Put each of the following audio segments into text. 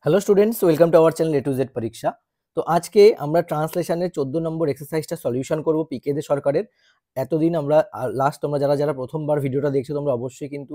Hello students, welcome to our channel A to Z পরীক্ষা। তো আজকে আমরা ট্রান্সলেশনের 14 নম্বর এক্সারসাইজটা সলিউশন করব পিকে দে সরকারের। এতদিন আমরা লাস্ট তোমরা যারা প্রথমবার ভিডিওটা দেখছো তোমরা অবশ্যই কিন্তু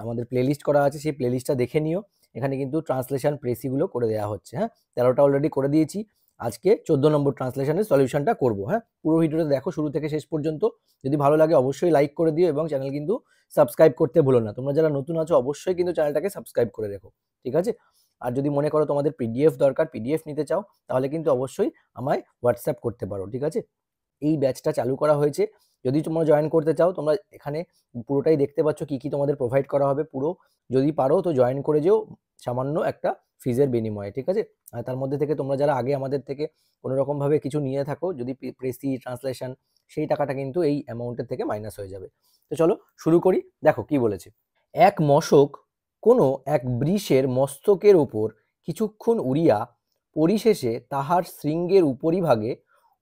আমাদের প্লেলিস্ট করা আছে, সেই প্লেলিস্টটা দেখে নিও। এখানে কিন্তু ট্রান্সলেশন প্রেসিগুলো করে দেওয়া হচ্ছে। হ্যাঁ, 13টা অলরেডি করে দিয়েছি। আজকে 14 নম্বর ট্রান্সলেশনের সলিউশনটা করব। হ্যাঁ, পুরো ভিডিওটা দেখো শুরু থেকে শেষ পর্যন্ত। যদি ভালো লাগে অবশ্যই লাইক করে দিও এবং চ্যানেল কিন্তু সাবস্ক্রাইব করতে ভুলো না। তোমরা যারা নতুন আছো অবশ্যই কিন্তু চ্যানেলটাকে সাবস্ক্রাইব করে রেখো, ঠিক আছে? আর যদি মনে করো তোমাদের পিডিএফ দরকার, পিডিএফ নিতে চাও, তাহলে কিন্তু অবশ্যই আমায় হোয়াটসঅ্যাপ করতে পারো, ঠিক আছে? এই ব্যাচটা চালু করা হয়েছে। যদি তোমরা জয়েন করতে চাও, তোমরা এখানে পুরোটাই দেখতে পাচ্ছ কি কি তোমাদের প্রোভাইড করা হবে। পুরো যদি পারো তো জয়েন করে যেও সামান্য একটা ফিজের বিনিময়ে, ঠিক আছে? আর তার মধ্যে থেকে তোমরা যারা আগে আমাদের থেকে কোনো রকমভাবে কিছু নিয়ে থাকো, যদি প্রেসি ট্রান্সলেশন, সেই টাকাটা কিন্তু এই অ্যামাউন্টের থেকে মাইনাস হয়ে যাবে। তো চলো শুরু করি। দেখো কি বলেছে। এক মশক কোনো এক বৃষের মস্তকের উপর কিছুক্ষণ উড়িয়া পরিশেষে তাহার শৃঙ্গের উপরিভাগে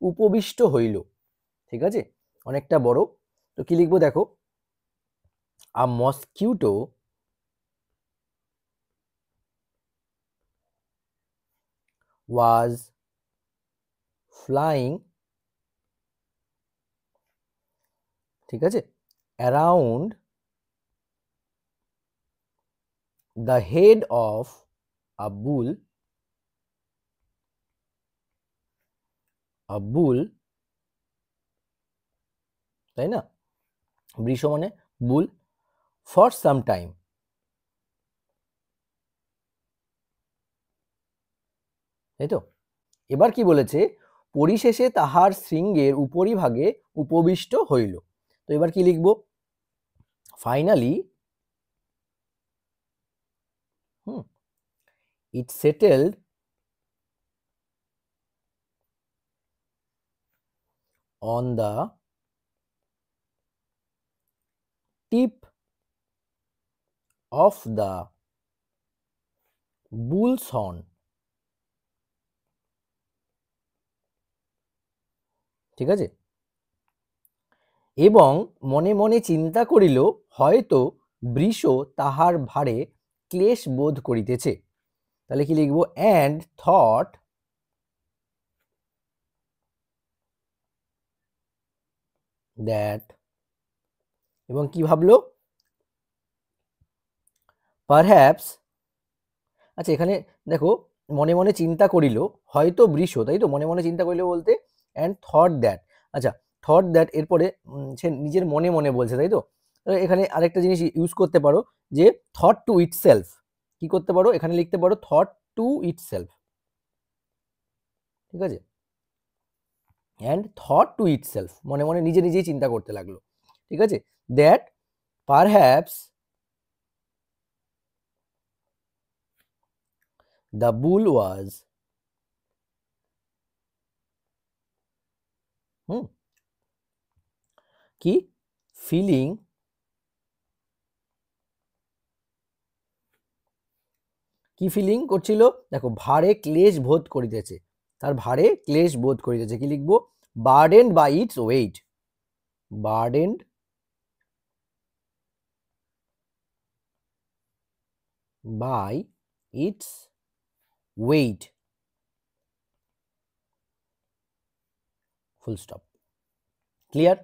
উপবিষ্ট হইল। ঠিক আছে, অনেকটা বড়। তো কি লিখবো দেখো, আ মসকিউটো was flying, ঠিক আছে, around the head of a bull, তাই না? বৃষ মানে বুল, ফর সাম টাইম, তাই তো? এবার কি বলেছে, পরিশেষে তাহার শৃঙ্গের উপরিভাগে উপবিষ্ট হইল। তো এবার কি লিখবো, finally it settled on the tip of the bull's horn, ঠিক আছে? এবং মনে মনে চিন্তা করিল, হয়তো বৃষ তাহার ভারে ক্লেশ বোধ করিতেছে। তাহলে কি লিখবো, and thought that, এবং কি ভাবলো, পারহ্যাপস, আচ্ছা এখানে দেখো মনে মনে চিন্তা করিল, হয়তো বৃষ, তাই তো? মনে মনে চিন্তা করিল বলতে and thought that, আচ্ছা thought that এরপরে সে নিজের মনে মনে বলছে, তাই তো? এখানে আরেকটা জিনিস ইউজ করতে পারো, যে thought to itself, কি করতে পারো, এখানে লিখতে পারো thought to itself, ঠিক আছে? and thought to itself, মনে মনে নিজে নিজেই চিন্তা করতে লাগলো, ঠিক আছে? that perhaps the bull was কি ফিলিং, কি ফিলিং করছিল, দেখো ভারে ক্লেশ বোধ করিতেছে, তার ভারে ক্লেশ বোধ করিতেছে। কি লিখবো, burdened by its weight, burdened by its weight, full stop. Clear?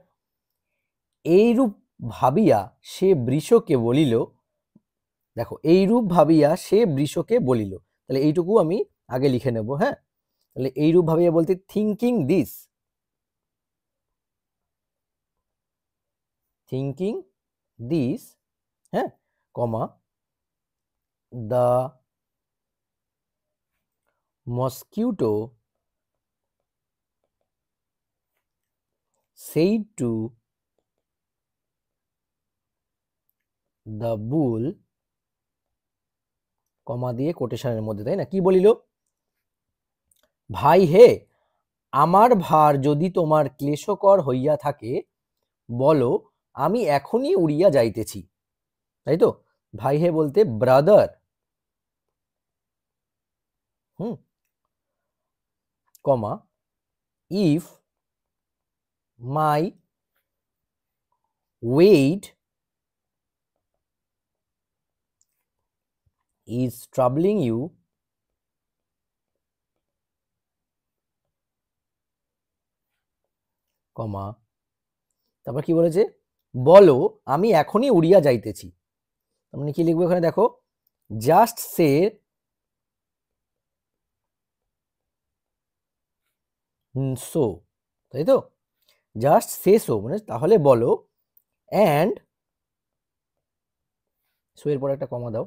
এইরূপ ভাবিয়া সে বৃষকে বলিল, দেখো এইরূপ ভাবিয়া সে বৃষকে বলিল, তাহলে এইটুকু আমি আগে লিখে নেব। হ্যাঁ, তাহলে এইরূপ ভাবিয়া বলতে থিঙ্কিং দিস, থিঙ্কিং দিস, হ্যাঁ, কমা the mosquito said to the bull, কমা দিয়ে কোটেশনের মধ্যে, তাই না? কি বলিল, ভাই হে, আমার ভার যদি তোমার ক্লেশকর হইয়া থাকে, বলো আমি এখনই উড়িয়া যাইতেছি, তাই তো? ভাই হে বলতে brother, comma if my weight is troubling you, comma, তারপর কি বলেছে, বলো আমি এখনই উড়িয়া যাইতেছি। মানে কি লিখবো এখানে দেখো, জাস্ট সে সো, তাই তো, জাস্ট সে সো মানে তাহলে বলো, অ্যান্ড সো এর পর একটা কমা দাও,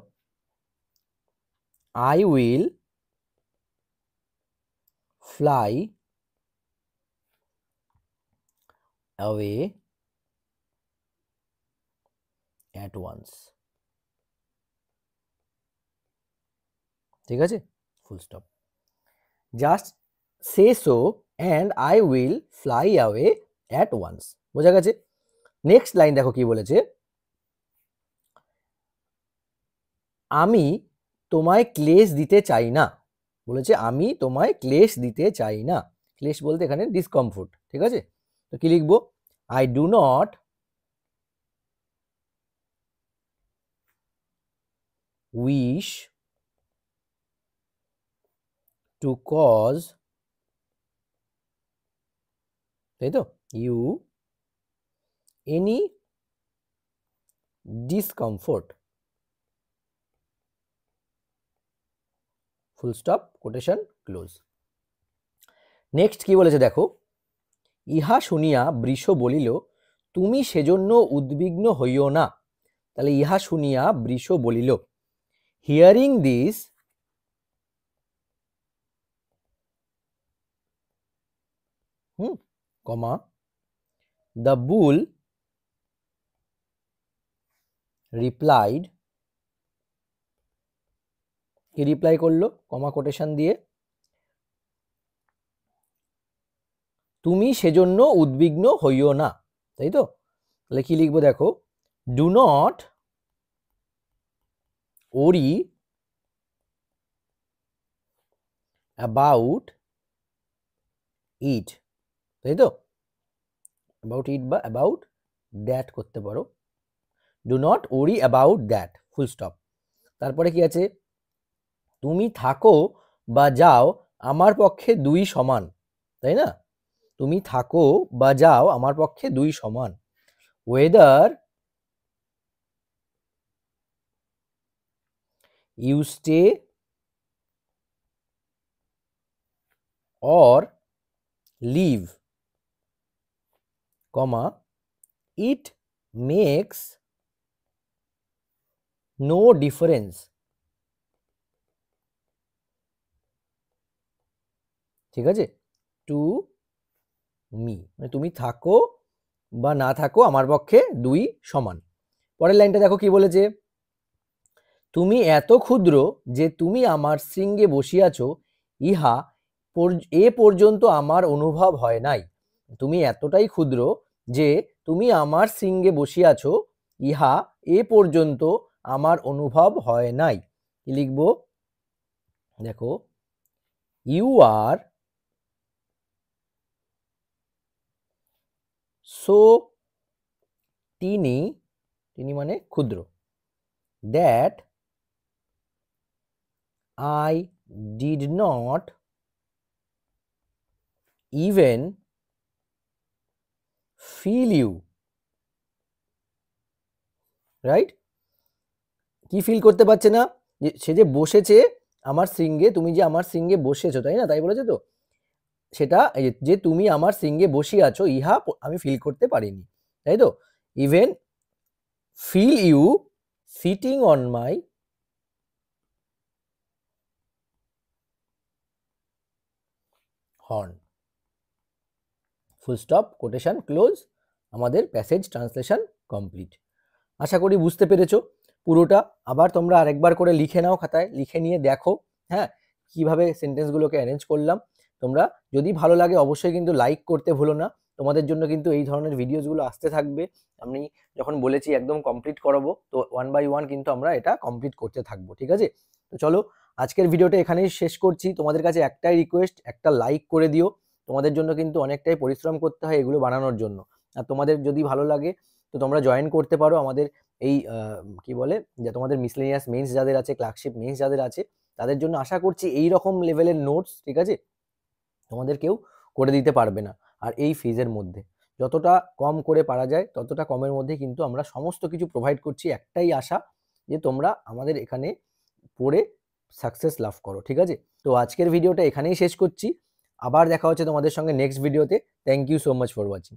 I will fly away at once. ঠিক আছে, full stop, just say so and I will fly away at once. বোঝা গেছে? নেক্সট লাইন দেখো কি বলেছে, আমি তোমায় ক্লেশ দিতে চাই না। বলেছে আমি তোমায় ক্লেশ দিতে চাই না, ক্লেশ বলতে এখানে ডিসকমফোর্ট। ঠিক আছে, তো কি লিখবো, I do not wish to cause, তাই তো, you any discomfort, full stop, quotation close. Next কি বলেছে দেখো, ইহা শুনিয়া বৃষ বলিল, তুমি সেজন্য উদ্বিগ্ন হইও না। তাহলে ইহা শুনিয়া বৃষ বলিল, hearing this comma, the bull replied, কি রিপ্লাই করলো, কমা কোটেশন দিয়ে, তুমি সেজন্য উদ্বিগ্ন হইও না, তাই তো। তাহলে কি লিখবো দেখো, ডু নট ওরি অ্যাবাউট ইট, তাই তো, অ্যাবাউট ইট বা অ্যাবাউট দ্যাট করতে পারো, ডু নট ওরি অ্যাবাউট দ্যাট, ফুল স্টপ। তারপরে কি আছে, তুমি থাকো বা যাও আমার পক্ষে দুই সমান, তাই না, তুমি থাকো বা যাও আমার পক্ষে দুই সমান, whether you stay or leave, comma, it makes no difference, ঠিক আছে, টু মি, মানে তুমি থাকো বা না থাকো আমার পক্ষে দুই সমান। পরের লাইনটা দেখো কি বলেছে, তুমি এত ক্ষুদ্র যে তুমি আমার শৃঙ্গে বসিয়াছ, ইহা এ পর্যন্ত আমার অনুভব হয় নাই। তুমি এতটাই ক্ষুদ্র যে তুমি আমার শৃঙ্গে বসিয়াছ, ইহা এ পর্যন্ত আমার অনুভব হয় নাই। কি লিখবো দেখো, ইউ আর সো টিনি, টিনি মানে ক্ষুদ্র, that I did not even feel you, right, কি ফিল করতে পারছে না, যে সে যে বসেছে আমার শৃঙ্গে, তুমি যে আমার শৃঙ্গে বসেছো, তাই না, তাই বলেছে তো, সেটা যে তুমি আমার শৃঙ্গে বসে আছো, ইহা আমি ফিল করতে পারিনি, তাই তো, even feel you sitting on my horn, full stop, quotation close, আমাদের প্যাসেজ ট্রান্সলেশন কমপ্লিট। আশা করি বুঝতে পেরেছো পুরোটা। আবার তোমরা আরেকবার করে লিখে নাও, খাতায় লিখে নিয়ে দেখো, হ্যাঁ, কিভাবে সেন্টেন্সগুলোকে অ্যারেঞ্জ করলাম। তোমরা যদি ভালো লাগে অবশ্যই কিন্তু লাইক করতে ভুলো না, তোমাদের জন্য কিন্তু এই ধরনের ভিডিওসগুলো আসতে থাকবে। আমি যখন বলেছি একদম কমপ্লিট করাবো, তো 1 বাই 1 কিন্তু আমরা এটা কমপ্লিট করতে থাকবো, ঠিক আছে। তো চলো আজকের ভিডিওটা এখানেই শেষ করছি। তোমাদের কাছে একটাই রিকোয়েস্ট, একটা লাইক করে দিও। তোমাদের জন্য কিন্তু অনেকটাই পরিশ্রম করতে হয় এগুলো বানানোর জন্য। আর তোমাদের যদি ভালো লাগে তো তোমরা জয়েন করতে পারো আমাদের এই কি বলে, যে তোমাদের মিসলেনিয়াস মেন্স যাদের আছে, ক্লার্কশিপ মেন্স যাদের আছে, তাদের জন্য আশা করছি এই রকম লেভেলের নোটস, ঠিক আছে, তোমাদের কেউ করে দিতে পারবে না আর এই ফিজের মধ্যে। যতটা কম করে পারা যায় ততটা কমের মধ্যে কিন্তু আমরা সমস্ত কিছু প্রোভাইড করছি। একটাই আশা যে তোমরা আমাদের এখানে পড়ে সাকসেস লাভ করো, ঠিক আছে? তো আজকের ভিডিওটা এখানেই শেষ করছি। আবার দেখা হচ্ছে তোমাদের সঙ্গে নেক্সট ভিডিওতে। Thank you so much for watching.